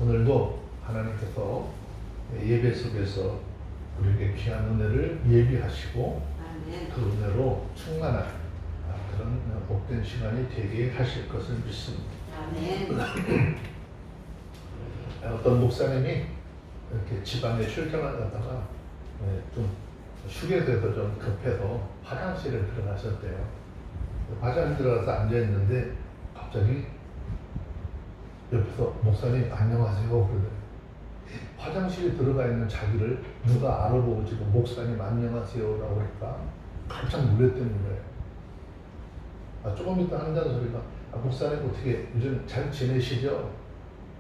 오늘도 하나님께서 예배 속에서 우리에게 귀한 은혜를 예비하시고 아멘. 그 은혜로 충만한 그런 복된 시간이 되게 하실 것을 믿습니다. 아멘. 어떤 목사님이 이렇게 지방에 출장을 가다가 좀 휴게소에서 좀 급해서 화장실에 들어가셨대요. 화장실 들어가서 앉아있는데 갑자기 옆에서 목사님 안녕하세요 그러더래요. 화장실에 들어가 있는 자기를 누가 알아보고 지금 목사님 안녕하세요 라고 하니까 깜짝 놀랐다는 거예요. 조금 이따 한다는 소리가 목사님 어떻게 요즘 잘 지내시죠?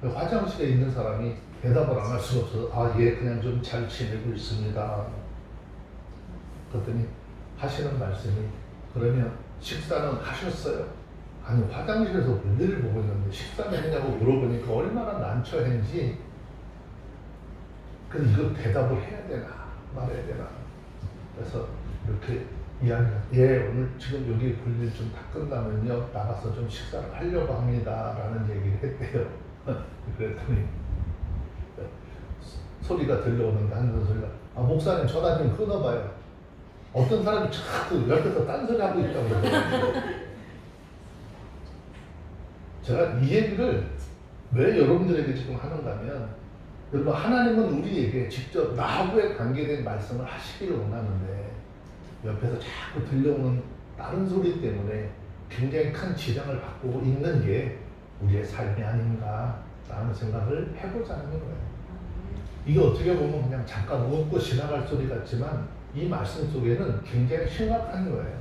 화장실에 있는 사람이 대답을 안 할 수가 없어서 예 그냥 좀 잘 지내고 있습니다. 그랬더니 하시는 말씀이 그러면 식사는 하셨어요? 아니 화장실에서 볼일을 보고 있는데 식사는 했냐고 물어보니까 얼마나 난처했는지 그래서 이걸 대답을 해야 되나 말해야 되나 그래서 이렇게 이야기가 오늘 지금 여기 볼일 좀 다 끝나면요 나가서 좀 식사를 하려고 합니다 라는 얘기를 했대요. 그랬더니 소리가 들려오는데 하는 소리가 목사님 전화 좀 끊어봐요. 어떤 사람이 자꾸 옆에서 딴소리 하고 있다고 그러더라고요. 제가 이 얘기를 왜 여러분들에게 지금 하는가 하면 여러분 하나님은 우리에게 직접 나하고의 관계된 말씀을 하시기를 원하는데 옆에서 자꾸 들려오는 다른 소리 때문에 굉장히 큰 지장을 받고 있는 게 우리의 삶이 아닌가 라는 생각을 해보자는 거예요. 이게 어떻게 보면 그냥 잠깐 웃고 지나갈 소리 같지만 이 말씀 속에는 굉장히 심각한 거예요.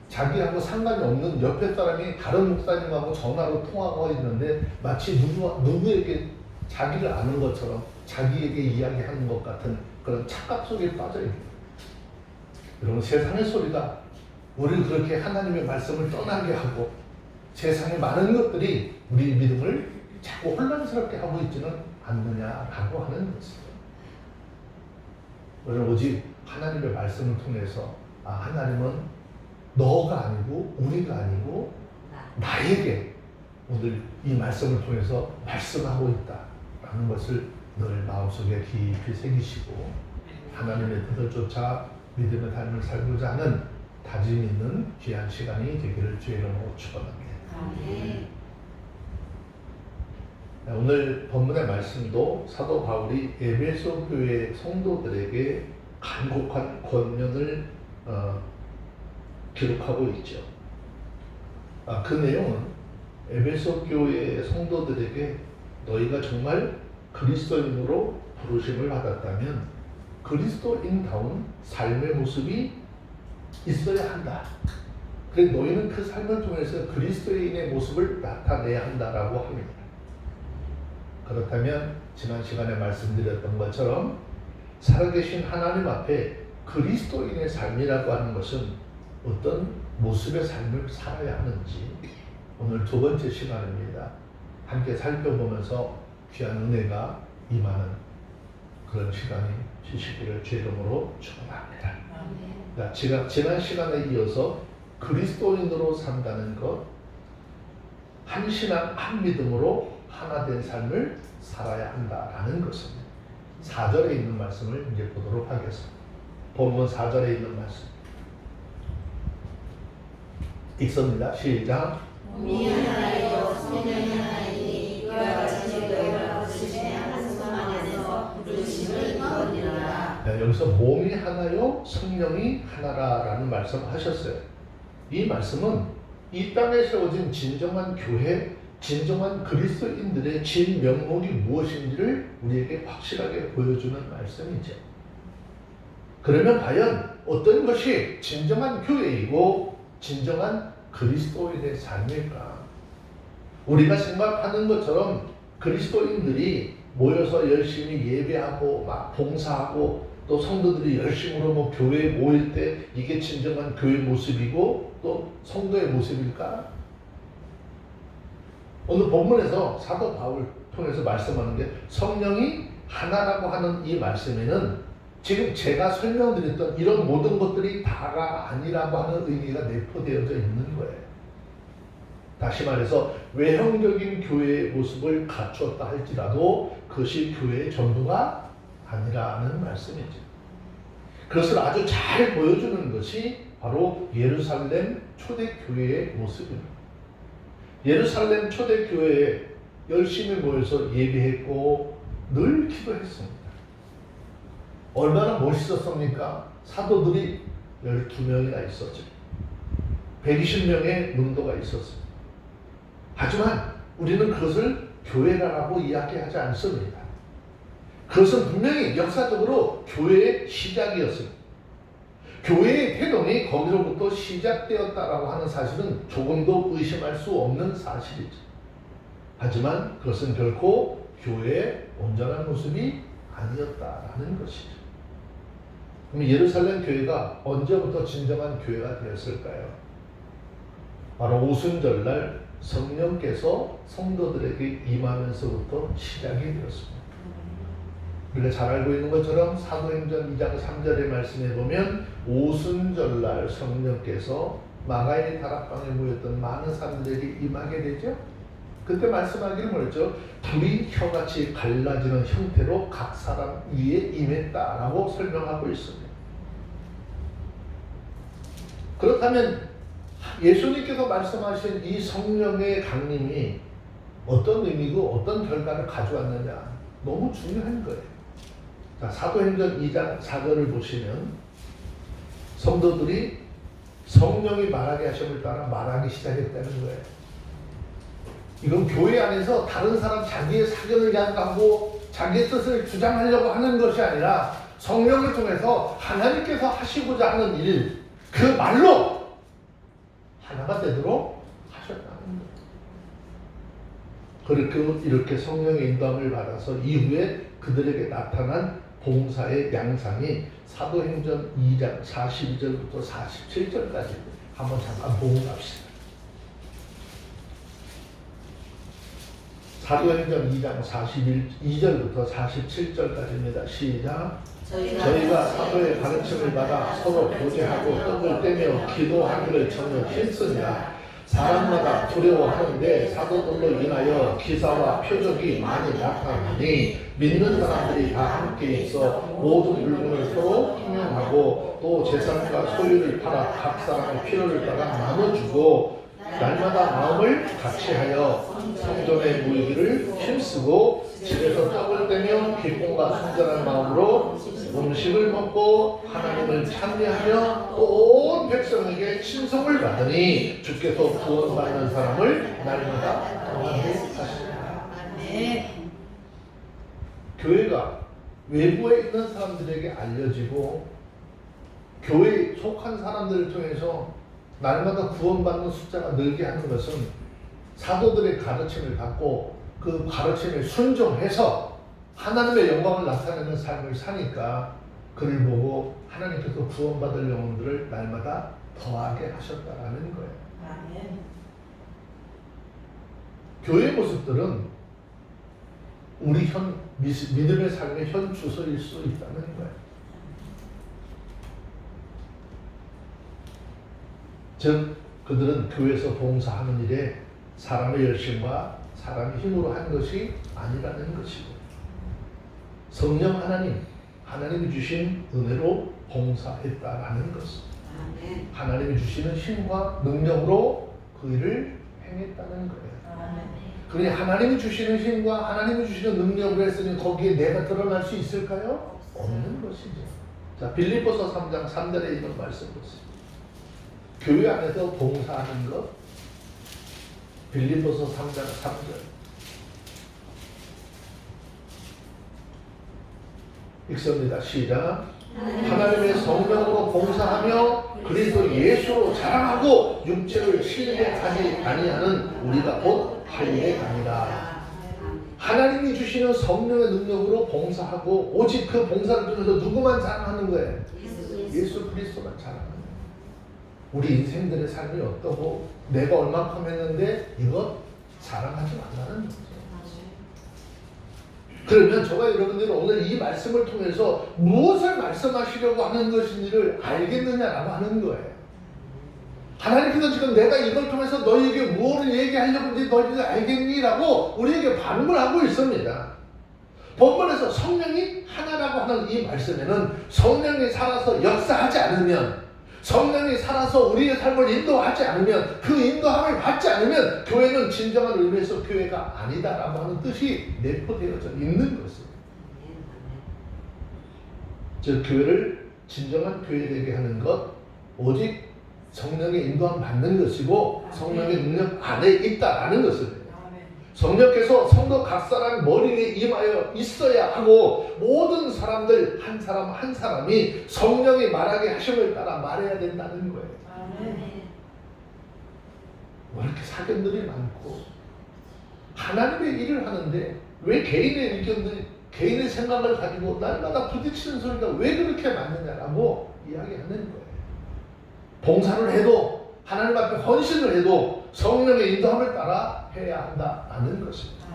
자기하고 상관이 없는 옆에 사람이 다른 목사님하고 전화로 통화하고 있는데 마치 누구에게 자기를 아는 것처럼 자기에게 이야기하는 것 같은 그런 착각 속에 빠져 있는 거예요. 여러분 세상의 소리가 우리를 그렇게 하나님의 말씀을 떠나게 하고 세상의 많은 것들이 우리 믿음을 자꾸 혼란스럽게 하고 있지는 않느냐라고 하는 것입니다. 우리는 오직 하나님의 말씀을 통해서 하나님은 너가 아니고 우리가 아니고 나에게 오늘 이 말씀을 통해서 말씀하고 있다라는 것을 늘 마음속에 깊이 새기시고 하나님의 뜻을 쫓아 믿음의 삶을 살고자 하는 다짐 있는 귀한 시간이 되기를 주의 이름으로 축원합니다. 아멘. 오늘 본문의 말씀도 사도 바울이 에베소 교회 성도들에게 간곡한 권면을 기록하고 있죠. 그 내용은 에베소 교회 성도들에게 너희가 정말 그리스도인으로 부르심을 받았다면 그리스도인다운 삶의 모습이 있어야 한다. 그래서 너희는 그 삶을 통해서 그리스도인의 모습을 나타내야 한다라고 합니다. 그렇다면 지난 시간에 말씀드렸던 것처럼 살아계신 하나님 앞에 그리스도인의 삶이라고 하는 것은 어떤 모습의 삶을 살아야 하는지 오늘 두 번째 시간입니다. 함께 살펴보면서 귀한 은혜가 임하는 그런 시간이 주시기를 주의 이름으로 축원합니다. 지난 시간에 이어서 그리스도인으로 산다는 것, 한 신앙 한 믿음으로 하나 된 삶을 살아야 한다라는 것입니다. 4절에 있는 말씀을 이제 보도록 하겠습니다. 본문 4절에 있는 말씀 읽습니다. 시작. 몸이 하나이요 성령이 하나이니 이와 같이 너희가 부르심의 한 소망 안에서 부르심을 이루니라. 여기서 몸이 하나요 성령이 하나라라는 말씀을 하셨어요. 이 말씀은 이 땅에 세워진 진정한 교회, 진정한 그리스도인들의 진면목이 무엇인지를 우리에게 확실하게 보여주는 말씀이죠. 그러면 과연 어떤 것이 진정한 교회이고 진정한 그리스도인의 삶일까? 우리가 생각하는 것처럼 그리스도인들이 모여서 열심히 예배하고 막 봉사하고 또 성도들이 열심으로 교회에 모일 때 이게 진정한 교회 모습이고 또 성도의 모습일까? 오늘 본문에서 사도 바울 통해서 말씀하는 게 성령이 하나라고 하는 이 말씀에는 지금 제가 설명드렸던 이런 모든 것들이 다가 아니라고 하는 의미가 내포되어져 있는 거예요. 다시 말해서 외형적인 교회의 모습을 갖추었다 할지라도 그것이 교회의 전부가 아니라는 말씀이죠. 그것을 아주 잘 보여주는 것이 바로 예루살렘 초대교회의 모습입니다. 예루살렘 초대교회에 열심히 모여서 예배했고 늘 기도했습니다. 얼마나 멋있었습니까? 사도들이 12명이나 있었죠. 120명의 문도가 있었습니다. 하지만 우리는 그것을 교회라고 이야기하지 않습니다. 그것은 분명히 역사적으로 교회의 시작이었습니다. 교회의 태동이 거기로부터 시작되었다라고 하는 사실은 조금도 의심할 수 없는 사실이죠. 하지만 그것은 결코 교회의 온전한 모습이 아니었다라는 것이죠. 그럼 예루살렘 교회가 언제부터 진정한 교회가 되었을까요? 바로 오순절날 성령께서 성도들에게 임하면서부터 시작이 되었습니다. 우리가 잘 알고 있는 것처럼 사도행전 2장 3절의 말씀에 보면 오순절날 성령께서 마가의 다락방에 모였던 많은 사람들에게 임하게 되죠. 그때 말씀하기를 뭐랬죠? 불이 혀같이 갈라지는 형태로 각 사람 위에 임했다라고 설명하고 있습니다. 그렇다면 예수님께서 말씀하신 이 성령의 강림이 어떤 의미고 어떤 결과를 가져왔느냐 너무 중요한 거예요. 자, 사도행전 2장 4절을 보시면 성도들이 성령이 말하게 하심을 따라 말하기 시작했다는 거예요. 이건 교회 안에서 다른 사람 자기의 사견을 양보하고 자기의 뜻을 주장하려고 하는 것이 아니라 성령을 통해서 하나님께서 하시고자 하는 일, 그 말로 하나가 되도록 하셨다는 거예요. 그렇게 이렇게 성령의 인도함을 받아서 이후에 그들에게 나타난 봉사의 양상이 사도행전 2장 42절부터 47절까지 한번 잠깐 보고 갑시다. 사도행전 2장 42절부터 47절까지입니다. 시작. 저희가 사도의 가르침을 받아 서로 교제하고 떡을 떼며 기도하기를 전혀 힘쓰니라. 사람마다 두려워하는데 사도들로 인하여 기사와 표적이 많이 나타나니 믿는 사람들이 다 함께 있어 모든 물건을 서로 통용하고 또 재산과 소유를 팔아 각 사람의 필요를 따라 나눠주고 날마다 마음을 같이하여 성전에 모이기를 힘쓰고 집에서 떡을 떼며 기쁨과 순전한 마음으로 음식을 먹고 하나님을 찬미하며 온 백성에게 친송을 받으니 주께서 구원받는 사람을 날마다 더하게 하시리라. 교회가 외부에 있는 사람들에게 알려지고 교회에 속한 사람들을 통해서 날마다 구원받는 숫자가 늘게 하는 것은 사도들의 가르침을 받고 그 가르침에 순종해서 하나님의 영광을 나타내는 삶을 사니까 그를 보고 하나님께서 구원받을 영혼들을 날마다 더하게 하셨다라는 거예요. 아멘. 교회 모습들은 우리 믿음의 삶의 현 주소일 수 있다는 거예요. 즉 그들은 교회에서 봉사하는 일에 사람의 열심과 사람의 힘으로 한 것이 아니라는 것이고 성령 하나님이 주신 은혜로 봉사했다라는 것은 하나님이 주시는 힘과 능력으로 그 일을 행했다는 거예요. 그러니 하나님이 주시는 힘과 하나님이 주시는 능력으로 했으니 거기에 내가 드러날 수 있을까요? 없는 것이죠. 자, 빌립보서 3장 3절에 있는 말씀 보세요. 교회 안에서 봉사하는 것, 빌립보서 3장 3절 읽습니다. 시작. 하나님의 성령으로 봉사하며 그리스도 예수로 자랑하고 육체를 신뢰하지 아니하는 우리가 곧 할례 아니라. 하나님이 주시는 성령의 능력으로 봉사하고 오직 그 봉사를 통해서 누구만 자랑하는 거예요? 예수 그리스도만 자랑하는 거예요. 우리 인생들의 삶이 어떠고 내가 얼마큼 했는데 이거 자랑하지 말라는 거죠. 그러면 저가 여러분들이 오늘 이 말씀을 통해서 무엇을 말씀하시려고 하는 것인지를 알겠느냐라고 하는 거예요. 하나님께서 지금 내가 이걸 통해서 너희에게 무엇을 얘기하려고 하는지 너희들 알겠니? 라고 우리에게 반문하고 있습니다. 본문에서 성령이 하나라고 하는 이 말씀에는 성령이 살아서 역사하지 않으면, 성령이 살아서 우리의 삶을 인도하지 않으면, 그 인도함을 받지 않으면 교회는 진정한 의미에서 교회가 아니다라고 하는 뜻이 내포되어져 있는 것입니다. 즉 교회를 진정한 교회되게 하는 것, 오직 성령의 인도함 받는 것이고 성령의 능력 안에 있다라는 것입니다. 성령께서 성도 각 사람 머리에 임하여 있어야 하고 모든 사람들 한 사람 한 사람이 성령이 말하게 하심을 따라 말해야 된다는 거예요. 왜 이렇게 사견들이 많고 하나님의 일을 하는데 왜 개인의 의견들, 개인의 생각을 가지고 날마다 부딪히는 소리가 왜 그렇게 많느냐라고 이야기하는 거예요. 봉사를 해도 하나님 앞에 헌신을 해도 성령의 인도함을 따라 해야 한다는 것입니다.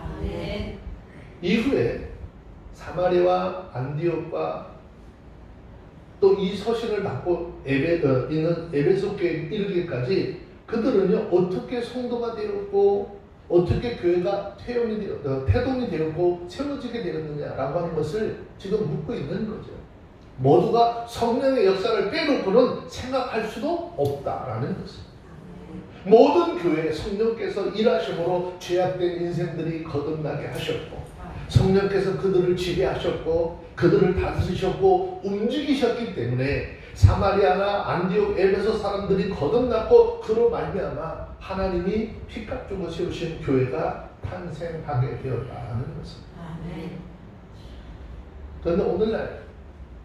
이후에 사마리아와 안디옥과 또 이 서신을 받고 있는 에베소 교회에 이르기까지 그들은요 어떻게 성도가 되었고 어떻게 교회가 태동이 되었고 세워지게 되었느냐라고 하는 것을 지금 묻고 있는 거죠. 모두가 성령의 역사를 빼놓고는 생각할 수도 없다라는 것입니다. 모든 교회에 성령께서 일하심으로 죄악된 인생들이 거듭나게 하셨고 성령께서 그들을 지배하셨고 그들을 다스리셨고 움직이셨기 때문에 사마리아나 안디옥 에베소 사람들이 거듭났고 그로 말미암아 하나님이 피값주고 세우신 교회가 탄생하게 되었다는 것입니다. 그런데 오늘날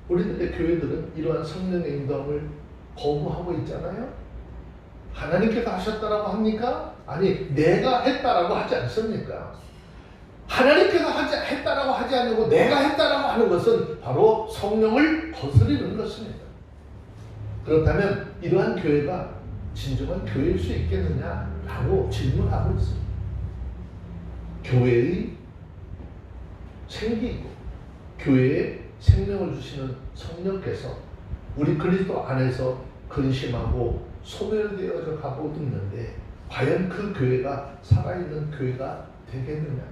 우리들의 교회들은 이러한 성령의 인도함을 거부하고 있잖아요. 하나님께서 하셨다라고 합니까? 아니 내가 했다라고 하지 않습니까? 하나님께서 했다라고 하지 않고 내가 했다라고 하는 것은 바로 성령을 거스르는 것입니다. 그렇다면 이러한 교회가 진정한 교회일 수 있겠느냐라고 질문하고 있습니다. 교회의 생기이고 교회에 생명을 주시는 성령께서 우리 그리스도 안에서 근심하고 소멸되어져 가고 있는데 과연 그 교회가 살아있는 교회가 되겠느냐.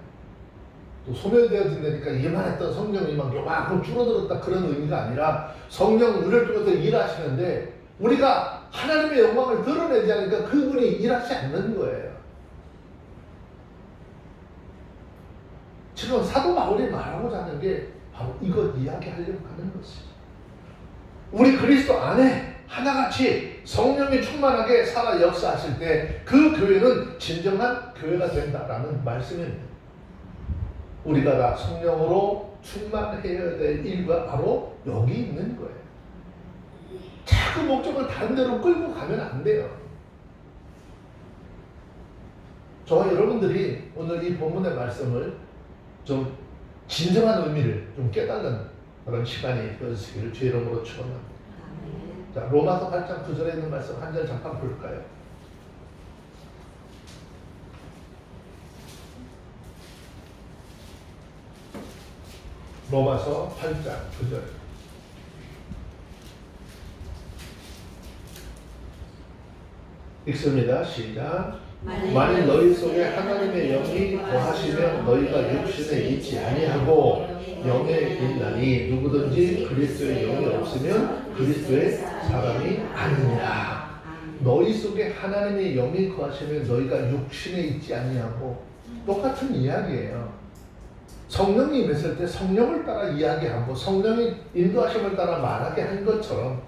또 소멸되어진다니까 이만했던 성령이 막 요만큼 줄어들었다 그런 의미가 아니라 성령은 우리를 통해서 일하시는데 우리가 하나님의 영광을 드러내지 않으니까 그분이 일하지 않는 거예요. 지금 사도 바울이 말하고자 하는 게 바로 이것 이야기하려고 하는 것이죠. 우리 그리스도 안에 하나같이 성령이 충만하게 살아 역사하실 때 그 교회는 진정한 교회가 된다라는 말씀입니다. 우리가 다 성령으로 충만해야 될 일과 바로 여기 있는 거예요. 자꾸 목적을 다른 데로 끌고 가면 안 돼요. 저와 여러분들이 오늘 이 본문의 말씀을 좀 진정한 의미를 좀 깨달는 그런 시간이 되어지기를 주의 이름으로 축원합니다. 자, 로마서 8장 9절에 있는 말씀 한 절 잠깐 볼까요? 로마서 8장 9절. 읽습니다. 시작. 만일 너희 속에 하나님의 영이 거하시면 너희가 육신에 있지 아니하고 영에 있나니 누구든지 그리스도의 영이 없으면 그리스도의 사람이 아니니라. 너희 속에 하나님의 영이 거하시면 너희가 육신에 있지 아니하고 똑같은 이야기예요. 성령이 임했을 때 성령을 따라 이야기하고 성령의 인도하심을 따라 말하게 한 것처럼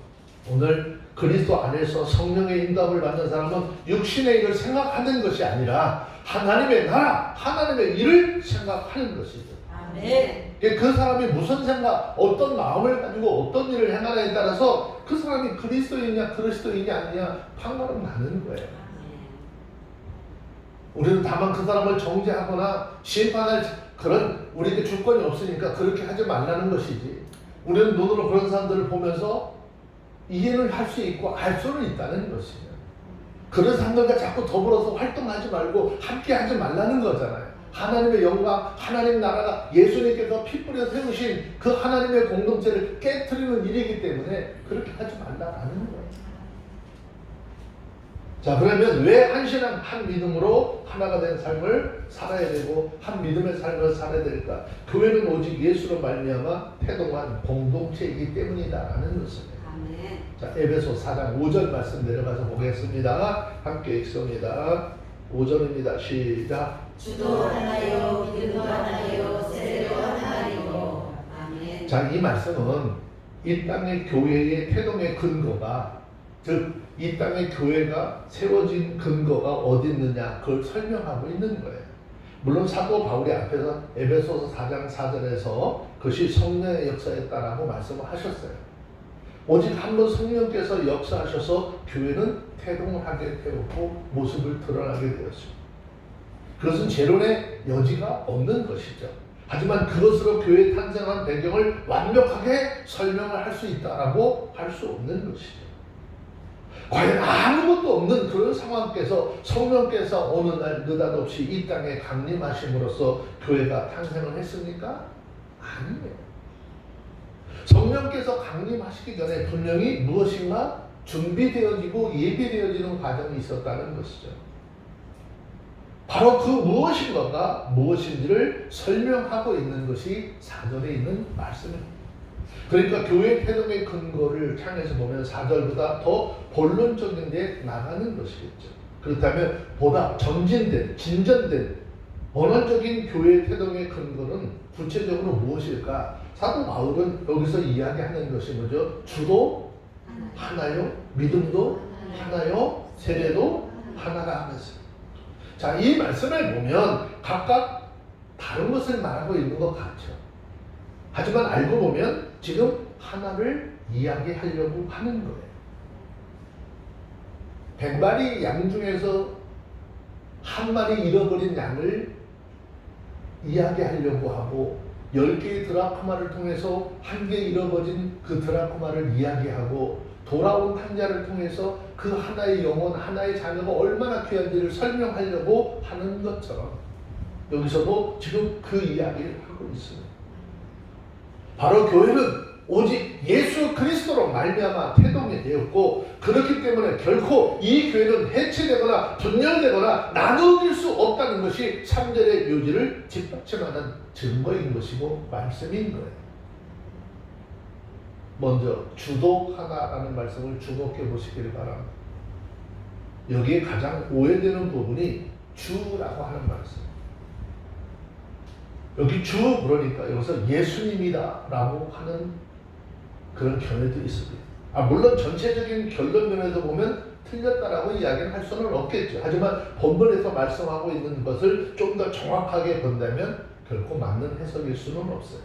오늘 그리스도 안에서 성령의 인도함을 받는 사람은 육신의 일을 생각하는 것이 아니라 하나님의 나라, 하나님의 일을 생각하는 것이죠. 아멘. 그 사람이 무슨 생각, 어떤 마음을 가지고 어떤 일을 행하느냐에 따라서 그 사람이 그리스도인이냐 그리스도인이 아니냐 판가름 나는 거예요. 우리는 다만 그 사람을 정죄하거나 심판할 그런 우리에게 주권이 없으니까 그렇게 하지 말라는 것이지. 우리는 눈으로 그런 사람들을 보면서 이해를 할 수 있고 알 수는 있다는 것이죠. 그런 사람들과 자꾸 더불어서 활동하지 말고 함께 하지 말라는 거잖아요. 하나님의 영광, 하나님 나라가 예수님께서 피 뿌려 세우신 그 하나님의 공동체를 깨트리는 일이기 때문에 그렇게 하지 말라는 거예요. 자, 그러면 왜 한 신앙 한 믿음으로 하나가 된 삶을 살아야 되고 한 믿음의 삶을 살아야 될까? 교회는 오직 예수로 말미암아 태동한 공동체이기 때문이다라는 것입니다. 아멘. 자, 에베소 4장 5절 말씀 내려가서 보겠습니다. 함께 읽습니다. 5절입니다. 시작. 주도 하나요, 믿음도 하나요, 세례도 하나이고. 아멘. 자, 이 말씀은 이 땅의 교회의 태동의 근거가, 즉 이 땅의 교회가 세워진 근거가 어디 있느냐, 그걸 설명하고 있는 거예요. 물론 사도 바울이 앞에서 에베소서 4장 4절에서 그것이 성령의 역사였다라고 말씀을 하셨어요. 오직 한 번 성령께서 역사하셔서 교회는 태동을 하게 되었고 모습을 드러나게 되었습니다. 그것은 재론의 여지가 없는 것이죠. 하지만 그것으로 교회 탄생한 배경을 완벽하게 설명을 할 수 있다라고 할 수 없는 것이죠. 과연 아무것도 없는 그런 상황께서 성령께서 어느 날 느닷없이 이 땅에 강림하심으로써 교회가 탄생을 했습니까? 아니에요. 성령께서 강림하시기 전에 분명히 무엇인가 준비되어지고 예비되어지는 과정이 있었다는 것이죠. 바로 그 무엇인가가 무엇인지를 설명하고 있는 것이 4절에 있는 말씀입니다. 그러니까 교회 태동의 근거를 향해서 보면 4절보다 더 본론적인 데 나가는 것이겠죠. 그렇다면 보다 진전된 원론적인 교회 태동의 근거는 구체적으로 무엇일까? 사도 바울은 여기서 이야기하는 것이 뭐죠? 주도 하나요, 믿음도 하나요, 세례도 하나라 하면서. 자, 이 말씀을 보면 각각 다른 것을 말하고 있는 것 같죠. 하지만 알고 보면 지금 하나를 이야기하려고 하는 거예요. 100마리 양 중에서 한 마리 잃어버린 양을 이야기하려고 하고 10개의 드라크마를 통해서 한 개 잃어버린 그 드라크마를 이야기하고 돌아온 탕자를 통해서 그 하나의 영혼, 하나의 자녀가 얼마나 귀한지를 설명하려고 하는 것처럼 여기서도 지금 그 이야기를 하고 있습니다. 바로 교회는 오직 예수 그리스도로 말미암아 태동이 되었고 그렇기 때문에 결코 이 교회는 해체되거나 분열되거나 나누어질 수 없다는 것이 3절의 묘지를 뒷받침하는 증거인 것이고 말씀인 거예요. 먼저 주도 하나라는 말씀을 주목해 보시길 바랍니다. 여기에 가장 오해되는 부분이 주라고 하는 말씀. 여기 주 그러니까 여기서 예수님이다 라고 하는 그런 견해도 있습니다. 물론 전체적인 결론면에서 보면 틀렸다라고 이야기를 할 수는 없겠죠. 하지만 본문에서 말씀하고 있는 것을 좀 더 정확하게 본다면 결코 맞는 해석일 수는 없어요.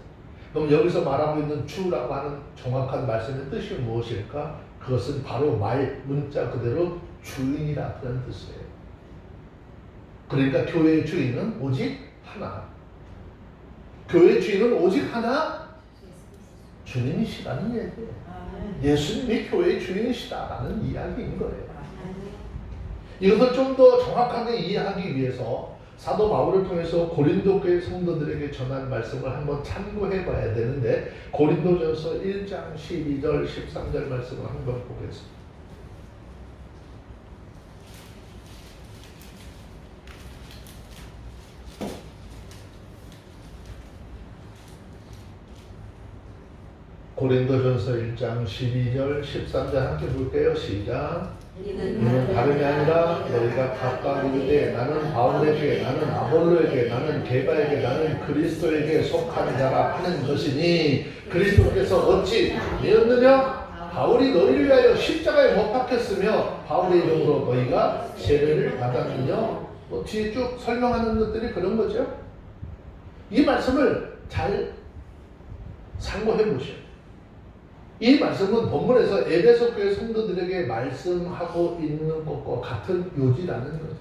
그럼 여기서 말하고 있는 주라고 하는 정확한 말씀의 뜻이 무엇일까? 그것은 바로 문자 그대로 주인이라 그런 뜻이에요. 그러니까 교회의 주인은 오직 하나. 교회의 주인은 오직 하나? 주님이시라는 얘기예요. 예수님이 교회의 주인이시다라는 이야기인 거예요. 이것을 좀 더 정확하게 이해하기 위해서 사도 바울을 통해서 고린도 교회 성도들에게 전한 말씀을 한번 참고해 봐야 되는데 고린도전서 1장 12절 13절 말씀을 한번 보겠습니다. 고린도전서 1장 12절 13절 함께 볼게요. 시작. 이는 다름이 아니라 너희가 각각 이르되 나는 바울에게 나는 아볼로에게 나는 게바에게 나는 그리스도에게 속한 자라 하는 것이니 그리스도께서 어찌 되었느냐? 바울이 너희를 위하여 십자가에 못 박혔으며 바울의 이름으로 너희가 세례를 받았느냐? 뒤에 쭉 설명하는 것들이 그런 거죠. 이 말씀을 잘 상고해 보시오. 이 말씀은 본문에서 에베소 교회 성도들에게 말씀하고 있는 것과 같은 요지라는 거죠.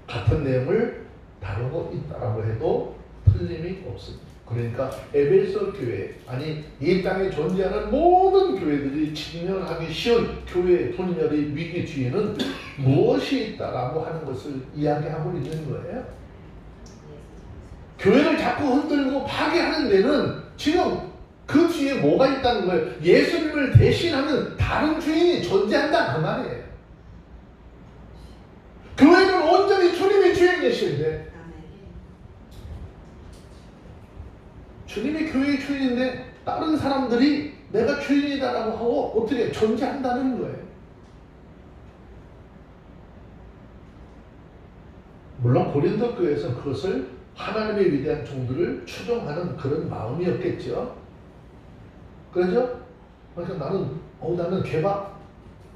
같은 내용을 다루고 있다라고 해도 틀림이 없습니다. 그러니까 에베소 교회, 아니 이 땅에 존재하는 모든 교회들이 직면하기 쉬운 교회의 분열의 위기 뒤에는 무엇이 있다라고 하는 것을 이야기하고 있는 거예요. 교회를 자꾸 흔들고 파괴하는 데는 지금 그 뒤에 뭐가 있다는 거예요? 예수님을 대신하는 다른 주인이 존재한다 그 말이에요. 교회는 온전히 주님이 주인이신데, 주님이 교회의 주인인데 다른 사람들이 내가 주인이다라고 하고 어떻게 존재한다는 거예요. 물론 고린도 교회에서 그것을 하나님의 위대한 종들을 추종하는 그런 마음이었겠죠. 그렇죠? 그러니까 나는 개박?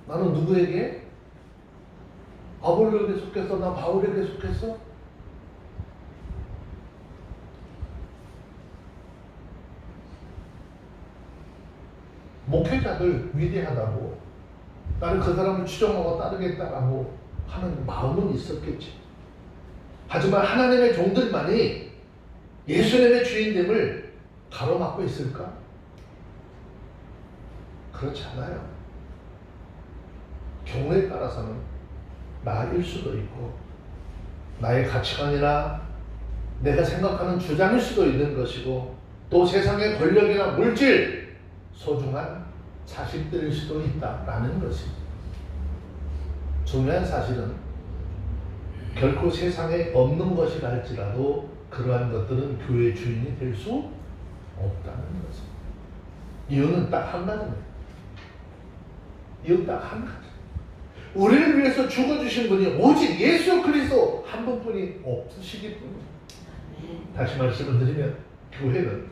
나는 누구에게? 아볼로에게 속했어? 나 바울에게 속했어? 목회자들 위대하다고, 나는 그 사람을 추종하고 따르겠다라고 하는 마음은 있었겠지. 하지만 하나님의 종들만이 예수님의 주인됨을 가로막고 있을까? 그렇지 않아요. 경우에 따라서는 나일 수도 있고, 나의 가치관이나 내가 생각하는 주장일 수도 있는 것이고, 또 세상의 권력이나 물질, 소중한 자식들일 수도 있다라는 것입니다. 중요한 사실은 결코 세상에 없는 것이라 할지라도 그러한 것들은 교회의 주인이 될 수 없다는 것입니다. 이유는 딱 한 가지입니다. 이유 딱 한 가지. 우리를 위해서 죽어주신 분이 오직 예수 그리스도 한 분뿐이 없으시기 때문입니다. 다시 말씀을 드리면 교회는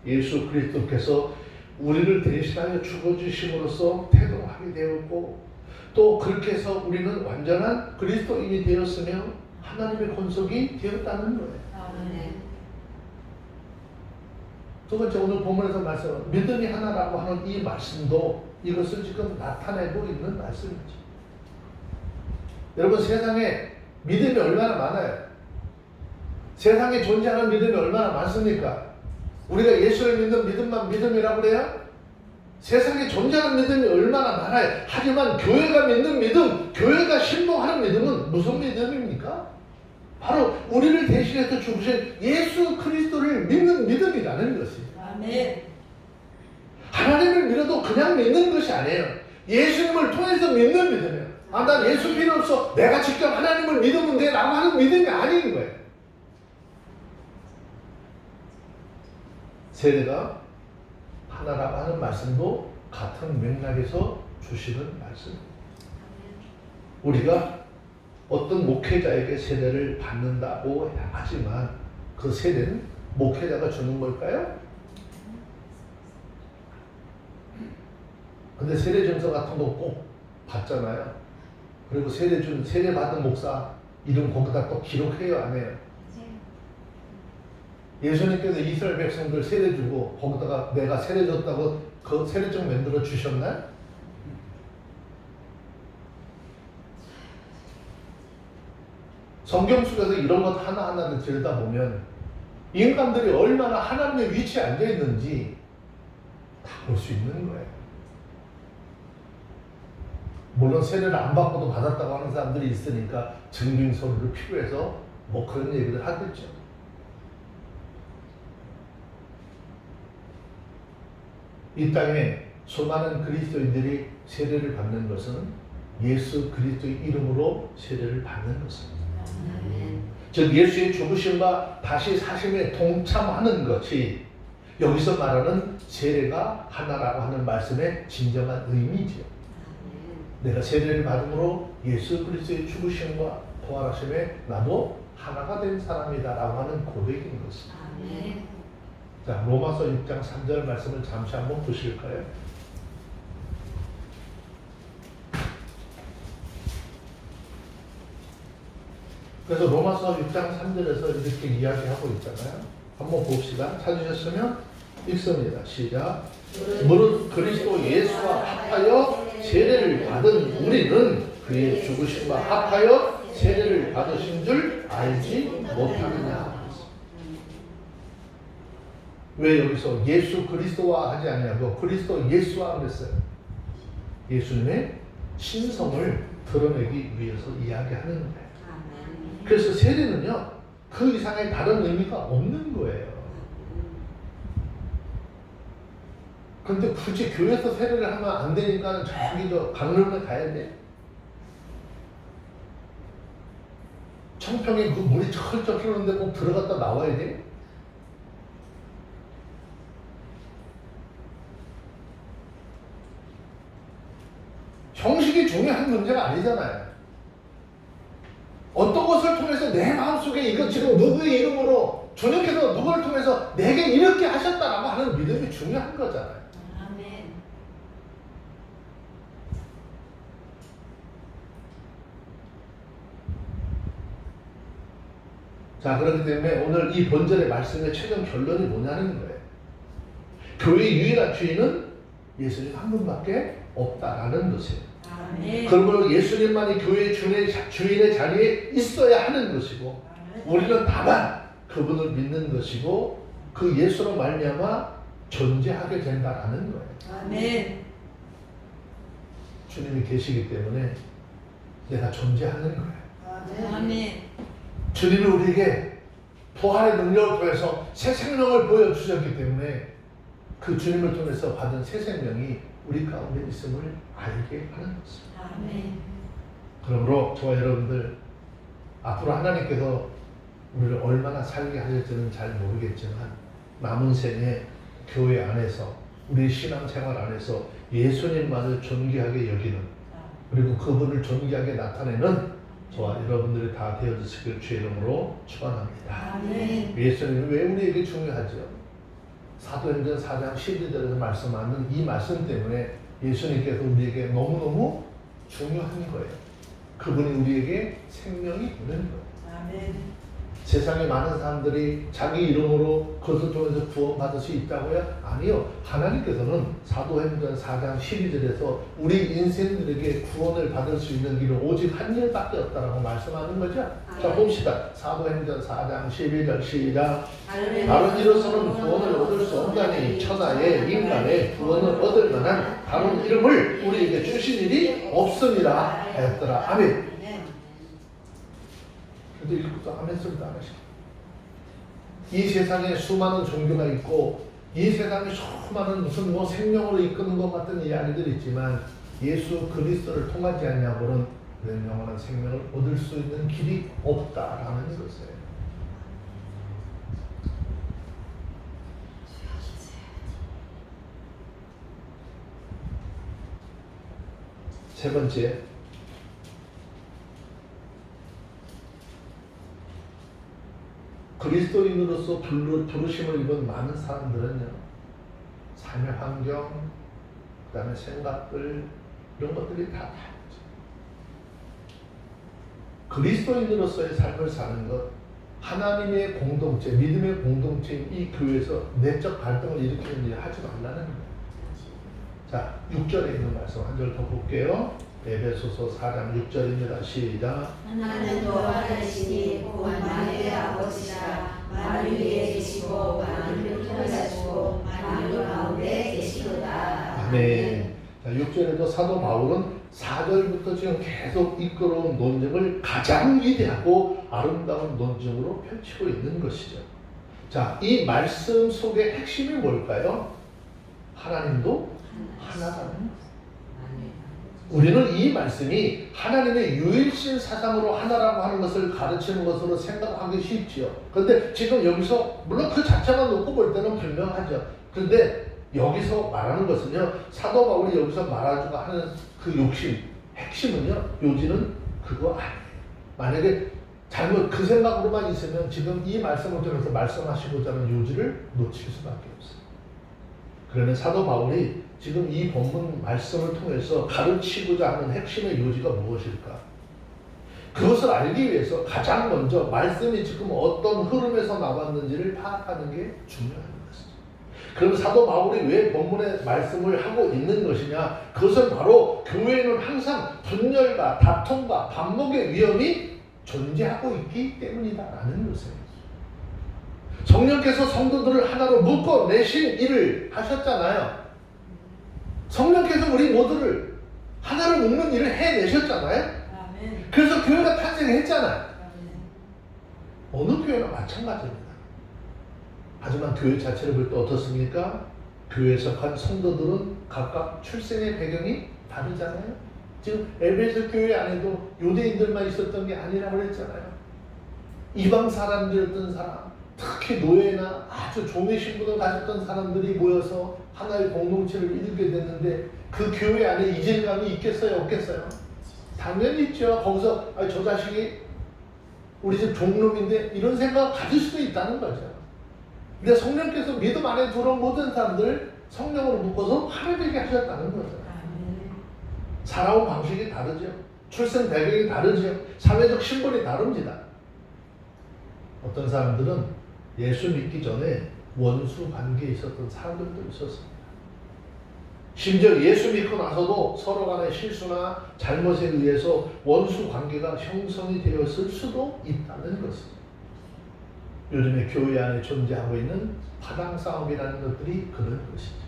예수 그리스도께서 우리를 대신하여 죽어주심으로써 태동하게 되었고, 또 그렇게 해서 우리는 완전한 그리스도인이 되었으며 하나님의 권속이 되었다는 거예요. 두 번째, 오늘 본문에서 말씀, 믿음이 하나라고 하는 이 말씀도 이것을 지금 나타내고 있는 말씀이죠. 여러분, 세상에 믿음이 얼마나 많아요? 세상에 존재하는 믿음이 얼마나 많습니까? 우리가 예수를 믿는 믿음만 믿음이라고 그래요? 세상에 존재하는 믿음이 얼마나 많아요. 하지만 교회가 믿는 믿음, 교회가 신봉하는 믿음은 무슨 믿음입니까? 바로 우리를 대신해서 죽으신 예수 그리스도를 믿는 믿음이라는 것입니다. 아멘. 하나님을 믿어도 그냥 믿는 것이 아니에요. 예수님을 통해서 믿는 믿음이에요. 난 예수 필요 없어, 내가 직접 하나님을 믿으면 돼 라고 하는 믿음이 아닌 거예요. 세례가 하나라고 하는 말씀도 같은 맥락에서 주시는 말씀입니다. 우리가 어떤 목회자에게 세례를 받는다고 하지만 그 세례는 목회자가 주는 걸까요? 근데 세례 증서 같은 거 꼭 받잖아요. 그리고 세례 받은 목사 이름 거기다 또 기록해요, 안 해요? 예수님께서 이스라엘 백성들 세례 주고 거기다가 내가 세례 줬다고 그 세례증 만들어 주셨나요? 성경 속에서 이런 것 하나하나를 들여다보면 인간들이 얼마나 하나님의 위치에 앉아 있는지 다 볼 수 있는 거예요. 물론 세례를 안 받고도 받았다고 하는 사람들이 있으니까 증빙서를 필요해서 뭐 그런 얘기를 하겠죠. 이 땅에 수많은 그리스도인들이 세례를 받는 것은 예수 그리스도의 이름으로 세례를 받는 것입니다. 즉 예수의 죽으심과 다시 사심에 동참하는 것이 여기서 말하는 세례가 하나라고 하는 말씀의 진정한 의미지요. 내가 세례를 받음으로 예수 그리스도의 죽으심과 부활하심에 나도 하나가 된 사람이다라고 하는 고백인 것입니다. 자, 로마서 6장 3절 말씀을 잠시 한번 보실까요? 그래서 로마서 6장 3절에서 이렇게 이야기하고 있잖아요. 한번 봅시다. 찾으셨으면 읽습니다. 시작. 무릇 그리스도 예수와 합하여 세례를 받은 우리는 그의 죽으심과 합하여 세례를 받으신 줄 알지 못하느냐. 왜 여기서 예수 그리스도와 하지 않냐고 그리스도 예수와 그랬어요. 예수님의 신성을 드러내기 위해서 이야기하는 거예요. 그래서 세례는요 그 이상의 다른 의미가 없는 거예요. 근데 굳이 교회에서 세례를 하면 안 되니까 저기 저 강릉에 가야 돼. 청평에 그 물이 철철 흐르는데 꼭 들어갔다 나와야 돼? 형식이 중요한 문제가 아니잖아요. 어떤 것을 통해서 내 마음속에 이거 지금 누구의 이름으로 주님께서 누구를 통해서 내게 이렇게 하셨다라고 하는 믿음이 중요한 거잖아요. 아멘. 자, 그렇기 때문에 오늘 이 본절의 말씀의 최종 결론이 뭐냐는 거예요. 교회의 유일한 주인은 예수님 한 분밖에 없다라는 것이에요. 아멘. 그러므로 예수님만이 교회의 주인의 자리에 있어야 하는 것이고, 우리는 다만 그분을 믿는 것이고 그 예수로 말미암아 존재하게 된다라는 거예요. 아멘. 주님이 계시기 때문에 내가 존재하는 거예요. 아멘. 주님이 우리에게 부활의 능력을 통해서 새 생명을 보여주셨기 때문에 그 주님을 통해서 받은 새 생명이 우리 가운데 있음을 알게 하는 것입니다. 아멘. 그러므로 저와 여러분들 앞으로 하나님께서 우리를 얼마나 살게 하실지는 잘 모르겠지만 남은 생에 교회 안에서 우리 신앙생활 안에서 예수님만을 존귀하게 여기는, 그리고 그분을 존귀하게 나타내는 저와 여러분들이 다 되어주시길 주의 이름으로 축원합니다. 아멘. 예수님이 왜 우리에게 중요하죠? 사도행전 4장 12절에서 말씀하는 이 말씀 때문에 예수님께서 우리에게 너무너무 중요한 거예요. 그분이 우리에게 생명이 있는 거예요. 아멘. 세상에 많은 사람들이 자기 이름으로 그것을 통해서 구원받을 수 있다고요? 아니요. 하나님께서는 사도행전 4장 12절에서 우리 인생들에게 구원을 받을 수 있는 길은 오직 한 길밖에 없다라고 말씀하는 거죠. 자, 봅시다. 사도행전 4장 12절 시작. 다른 이로서는 구원을 얻을 수 없나니 천하에 인간의 구원을 얻을 만한 다른 이름을 우리에게 주신 일이 없음이라 하였더라. 아멘. 근데 읽고도 아멘 소리도 안 하시고, 이 세상에 수많은 종교가 있고 이 세상에 수많은 무슨 뭐 생명으로 이끄는 것 같은 이야기들이 있지만 예수 그리스도를 통하지 않냐고는 그런 영원한 생명을 얻을 수 있는 길이 없다라는 것이에요. 세 번째, 그리스도인으로서 부르심을 입은 많은 사람들은요, 삶의 환경, 그 다음에 생각들, 이런 것들이 다 다르죠. 그리스도인으로서의 삶을 사는 것, 하나님의 공동체, 믿음의 공동체인 이 교회에서 내적 갈등을 일으키는 일을 하지 말라는 거예요. 자, 6절에 있는 말씀 한 절 더 볼게요. 에베소서 4장 6절입니다. 시작. 하나님도 하나이시니 곧 만유의 아버지시라. 만유 위에 계시고 만유를 통하시고 만유 가운데 계시도다. 아멘. 자, 6절에도 사도 바울은 4절부터 지금 계속 이끌어온 논증을 가장 위대하고 아름다운 논증으로 펼치고 있는 것이죠. 자, 이 말씀 속의 핵심이 뭘까요? 하나님도 하나다는 것. 우리는 이 말씀이 하나님의 유일신 사상으로 하나라고 하는 것을 가르치는 것으로 생각하기 쉽지요. 그런데 지금 여기서 물론 그 자체만 놓고 볼 때는 분명하죠. 그런데 여기서 말하는 것은요, 사도 바울이 여기서 말하자고 하는 그 욕심, 핵심은요, 요지는 그거 아니에요. 만약에 잘못 그 생각으로만 있으면 지금 이 말씀을 통해서 말씀하시고자 하는 요지를 놓칠 수밖에 없어요. 그러면 사도 바울이 지금 이 본문 말씀을 통해서 가르치고자 하는 핵심의 요지가 무엇일까? 그것을 알기 위해서 가장 먼저 말씀이 지금 어떤 흐름에서 나왔는지를 파악하는 게 중요한 것이죠. 그럼 사도 바울이 왜 본문의 말씀을 하고 있는 것이냐? 그것은 바로 교회는 항상 분열과 다툼과 반목의 위험이 존재하고 있기 때문이다라는 것이에요. 성령께서 성도들을 하나로 묶어내신 일을 하셨잖아요. 성령께서 우리 모두를 하나로 묶는 일을 해내셨잖아요. 아멘. 그래서 교회가 탄생했잖아요. 아멘. 어느 교회나 마찬가지입니다. 하지만 교회 자체를 볼 때 어떻습니까? 교회에 속한 성도들은 각각 출생의 배경이 다르잖아요. 지금 에베소 교회 안에도 유대인들만 있었던 게 아니라고 그랬잖아요. 이방 사람들이었던 사람, 특히 노예나 아주 종의 신분을 가졌던 사람들이 모여서 하나의 공동체를 이루게 됐는데 그 교회 안에 이질감이 있겠어요? 없겠어요? 당연히 있죠. 거기서 저 자식이 우리 집 종놈인데 이런 생각 가질 수도 있다는 거죠. 근데 성령께서 믿음 안에 들어온 모든 사람들 성령으로 묶어서 하나되게 하셨다는 거죠. 살아온 방식이 다르죠. 출생 배경이 다르죠. 사회적 신분이 다릅니다. 어떤 사람들은 예수 믿기 전에 원수 관계에 있었던 사람들도 있었습니다. 심지어 예수 믿고 나서도 서로 간의 실수나 잘못에 의해서 원수 관계가 형성이 되었을 수도 있다는 것입니다. 요즘에 교회 안에 존재하고 있는 파당 싸움이라는 것들이 그런 것이죠.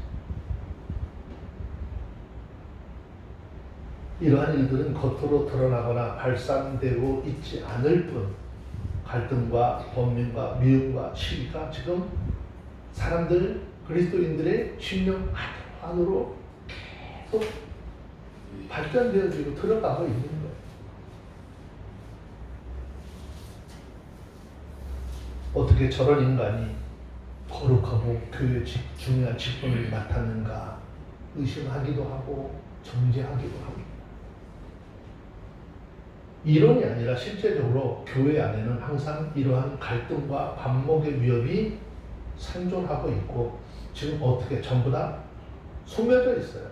이러한 일들은 겉으로 드러나거나 발산되고 있지 않을 뿐 갈등과 번민과 미움과 시기가 지금 사람들 그리스도인들의 심령 안으로 계속 발전되어지고 들어가고 있는 거예요. 어떻게 저런 인간이 거룩하고 교회의 중요한 직분을 맡았는가 의심하기도 하고 정죄하기도 합니다. 이론이 아니라 실제적으로 교회 안에는 항상 이러한 갈등과 반목의 위협이 생존하고 있고 지금 어떻게 전부 다 소멸져 있어요.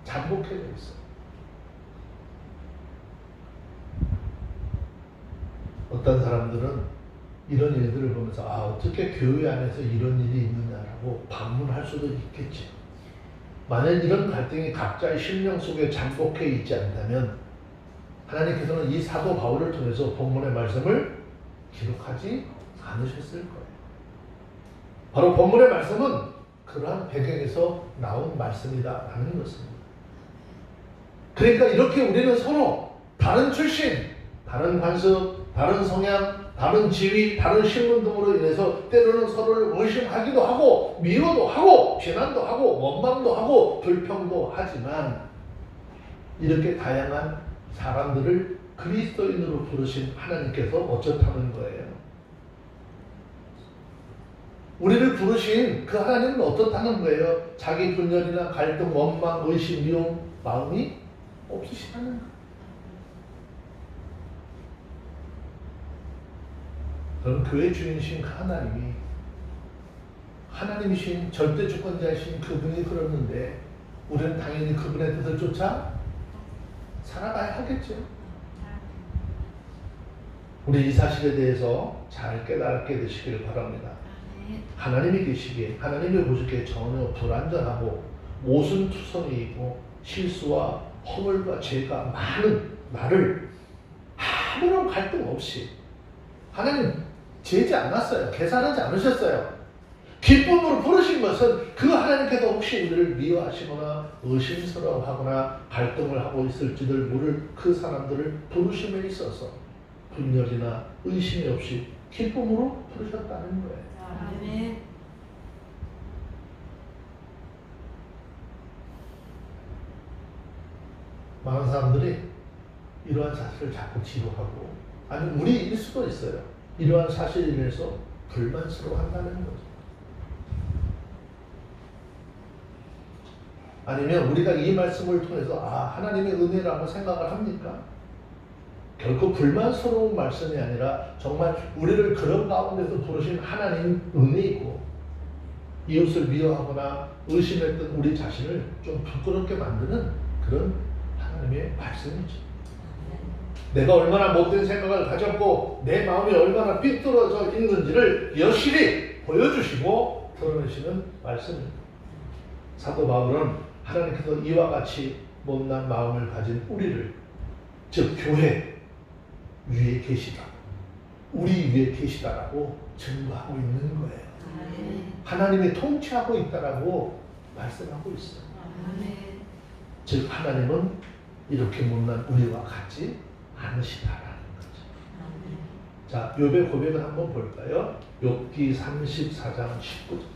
잠복해져 있어요. 어떤 사람들은 이런 일들을 보면서 어떻게 교회 안에서 이런 일이 있느냐라고 반문할 수도 있겠지. 만약 이런 갈등이 각자의 심령 속에 잠복해 있지 않다면 하나님께서는 이 사도 바울을 통해서 본문의 말씀을 기록하지 않으셨을 거예요. 바로 본문의 말씀은 그러한 배경에서 나온 말씀이다라는 것입니다. 그러니까 이렇게 우리는 서로 다른 출신, 다른 관습, 다른 성향, 다른 지위, 다른 신분 등으로 인해서 때로는 서로를 의심하기도 하고 미워도 하고 비난도 하고 원망도 하고 불평도 하지만 이렇게 다양한 사람들을 그리스도인으로 부르신 하나님께서 어쩌다는 거예요? 우리를 부르신 그 하나님은 어떻다는 거예요? 자기 분열이나 갈등, 원망, 의심, 미움, 마음이 없으시다는 거예요. 그럼 교회 주인이신 그 하나님이신 절대 주권자이신 그분이 그러는데 우리는 당연히 그분의 뜻을 쫓아 살아가야 하겠죠. 우리 이 사실에 대해서 잘 깨닫게 되시길 바랍니다. 하나님이 계시기에 하나님이 보시기에 전혀 불완전하고 모순투성이이고 실수와 허물과 죄가 많은 나를 아무런 갈등 없이 하나님 죄지 않았어요. 계산하지 않으셨어요. 기쁨으로 부르신 것은 그 하나님께서 혹시 우리를 미워하시거나 의심스러워하거나 갈등을 하고 있을지를 모를 그 사람들을 부르심에 있어서 분열이나 의심이 없이 기쁨으로 부르셨다는 거예요. 아멘. 많은 사람들이 이러한 사실을 자꾸 지루하고 아니 우리일 수도 있어요. 이러한 사실에 인해서 불만스러워한다는 거죠. 아니면 우리가 이 말씀을 통해서 하나님의 은혜라고 생각을 합니까? 결코 불만스러운 말씀이 아니라 정말 우리를 그런 가운데서 부르신 하나님 은혜이고 이웃을 미워하거나 의심했던 우리 자신을 좀 부끄럽게 만드는 그런 하나님의 말씀이죠. 내가 얼마나 못된 생각을 가졌고 내 마음이 얼마나 삐뚤어져 있는지를 여실히 보여주시고 드러내시는 말씀입니다. 사도 바울은 하나님께서 이와 같이 못난 마음을 가진 우리를 즉 교회 위에 계시다. 우리 위에 계시다라고 증거하고 있는 거예요. 하나님이 통치하고 있다라고 말씀하고 있어요. 즉 하나님은 이렇게 못난 우리와 같지 않으시다라는 거죠. 자, 욥의 고백을 한번 볼까요? 욥기 34장 19절.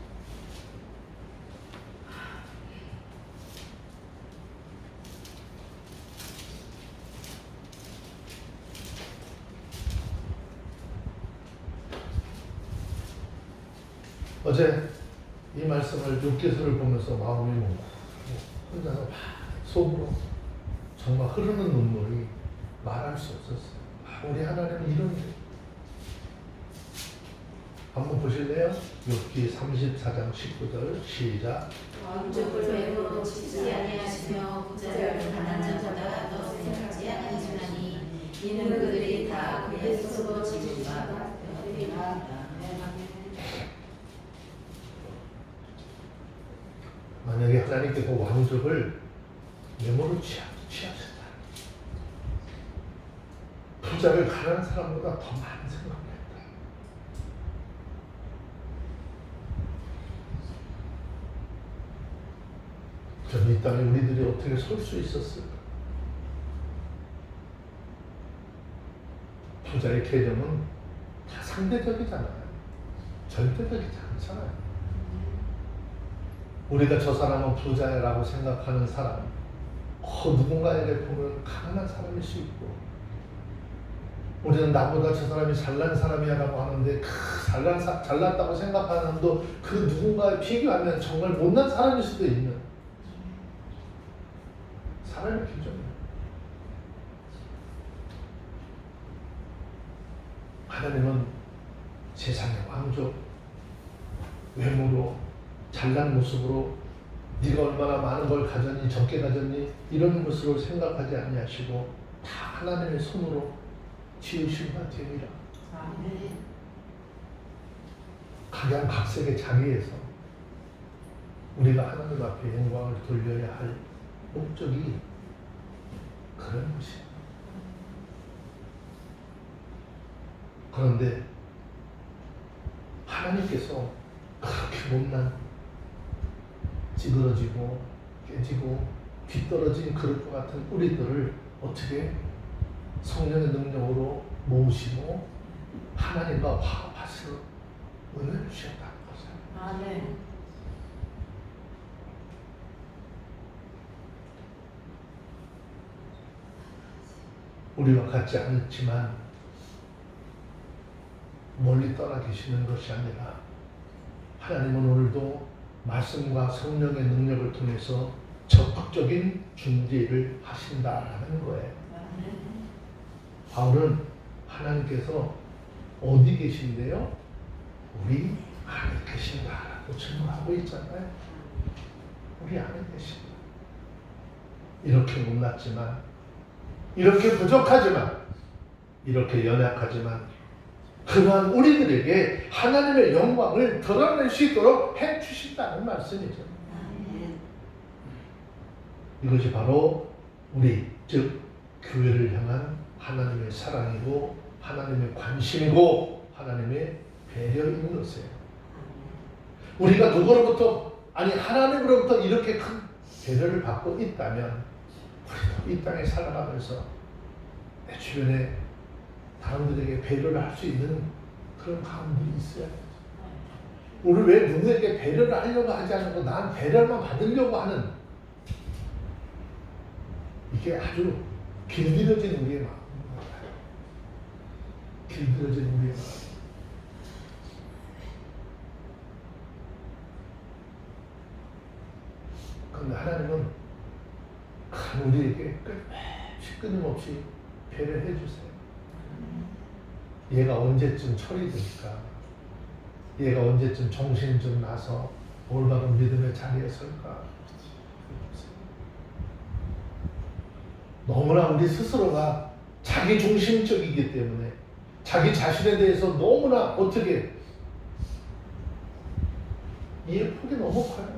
어제 이 말씀을 욥기서를 보면서 마음이 몽고 혼자서 막 속으로 정말 흐르는 눈물이 말할 수 없었어요. 우리 하나님은 이런데. 한번 보실래요? 욥기 34장 19절 시작. 왕족을 외모로 치지 아니하시며 부자를 가난한 자가 더 생각지 아니하시나니 이는 그들이 다 그의 스스로 지은 바 되리라. 만약에 하나님께서 왕족을 외모로 취하셨다. 부자를 가난한 사람보다 더 많은 생각을 했다. 그럼 이 땅에 우리들이 어떻게 설 수 있었을까? 부자의 개념은 다 상대적이잖아요. 절대적이지 않잖아요. 우리가 저 사람은 부자라고 생각하는 사람, 누군가에게 보면 가난한 사람일 수 있고, 우리는 나보다 저 사람이 잘난 사람이야 라고 하는데 잘났다고 생각하는 그 누군가에 비교하면 정말 못난 사람일 수도 있는 사람의 기준이에요. 하나님은 세상의 왕족, 외모로 잘난 모습으로 네가 얼마나 많은 걸 가졌니 적게 가졌니 이런 것으로 생각하지 아니하시고 다 하나님의 손으로 지으신 바 되니라. 각양각색의 자리에서 우리가 하나님 앞에 영광을 돌려야 할 목적이 그런 것이에요. 그런데 하나님께서 그렇게 못난 찌그러지고 깨지고 뒤떨어진 그릇과 같은 우리들을 어떻게 성령의 능력으로 모으시고 하나님과 화합하실 은혜를 주셨다는 것을. 아멘. 우리와 같지 않지만 멀리 떠나 계시는 것이 아니라 하나님은 오늘도 말씀과 성령의 능력을 통해서 적극적인 준비를 하신다라는 거예요. 바울은 하나님께서 어디 계신데요? 우리 안에 계신다라고 증거하고 있잖아요. 우리 안에 계신다. 이렇게 못났지만, 이렇게 부족하지만, 이렇게 연약하지만 그러한 우리들에게 하나님의 영광을 드러낼 수 있도록 해주신다는 말씀이죠. 이것이 바로 우리, 즉 교회를 향한 하나님의 사랑이고 하나님의 관심이고 하나님의 배려인 것이에요. 우리가 누구로부터, 아니 하나님으로부터 이렇게 큰 배려를 받고 있다면 우리도 이 땅에 살아가면서 내 주변에 사람들에게 배려를 할 수 있는 그런 마음들이 있어야 돼요. 우리 왜 누구에게 배려를 하려고 하지 않고 난 배려만 받으려고 하는, 이게 아주 길들여진 우리의 마음인 것 같아요. 길들여진 우리의 마음. 그런데 하나님은 우리에게 끊임없이 배려해 주세요. 얘가 언제쯤 철이 들까? 얘가 언제쯤 정신 좀 나서 올바른 믿음의 자리에 설까? 너무나 우리 스스로가 자기 중심적이기 때문에 자기 자신에 대해서 너무나 어떻게 이해 폭이 너무 커요.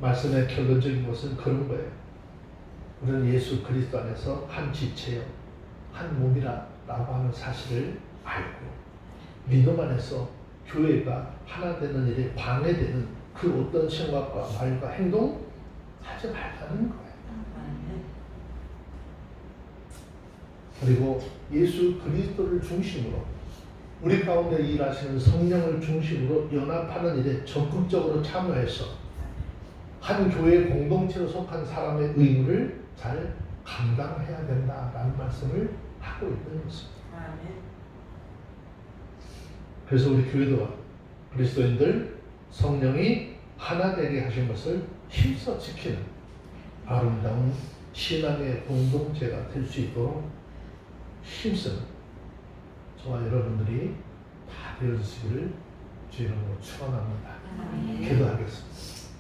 말씀의 결론적인 것은 그런 거예요. 우리는 예수 그리스도 안에서 한 지체요, 한 몸이라고 하는 사실을 알고 믿음 안에서 교회가 하나 되는 일에 방해되는 그 어떤 생각과 말과 행동 하지 말라는 거예요. 그리고 예수 그리스도를 중심으로 우리 가운데 일하시는 성령을 중심으로 연합하는 일에 적극적으로 참여해서 한 교회 공동체로 속한 사람의 의무를 잘 감당해야 된다라는 말씀을 하고 있는 것입니다. 그래서 우리 교회도 그리스도인들 성령이 하나 되게 하신 것을 힘써 지키는 아름다운 신앙의 공동체가 될 수 있도록 힘쓰는 저와 여러분들이 다 되어주시기를 주 이름으로 축원합니다. 기도하겠습니다.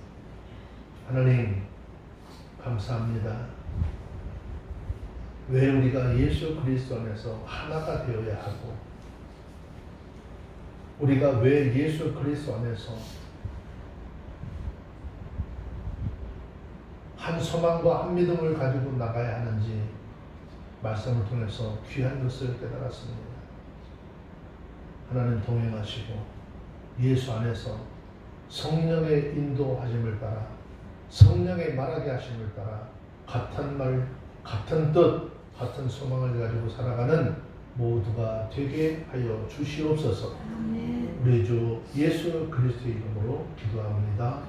하나님 감사합니다. 왜 우리가 예수 그리스도 안에서 하나가 되어야 하고 우리가 왜 예수 그리스도 안에서 한 소망과 한 믿음을 가지고 나가야 하는지 말씀을 통해서 귀한 것을 깨달았습니다. 하나님 동행하시고 예수 안에서 성령의 인도하심을 따라 성령의 말하게 하심을 따라 같은 말, 같은 뜻, 같은 소망을 가지고 살아가는 모두가 되게 하여 주시옵소서. 우리 주 예수 그리스도의 이름으로 기도합니다.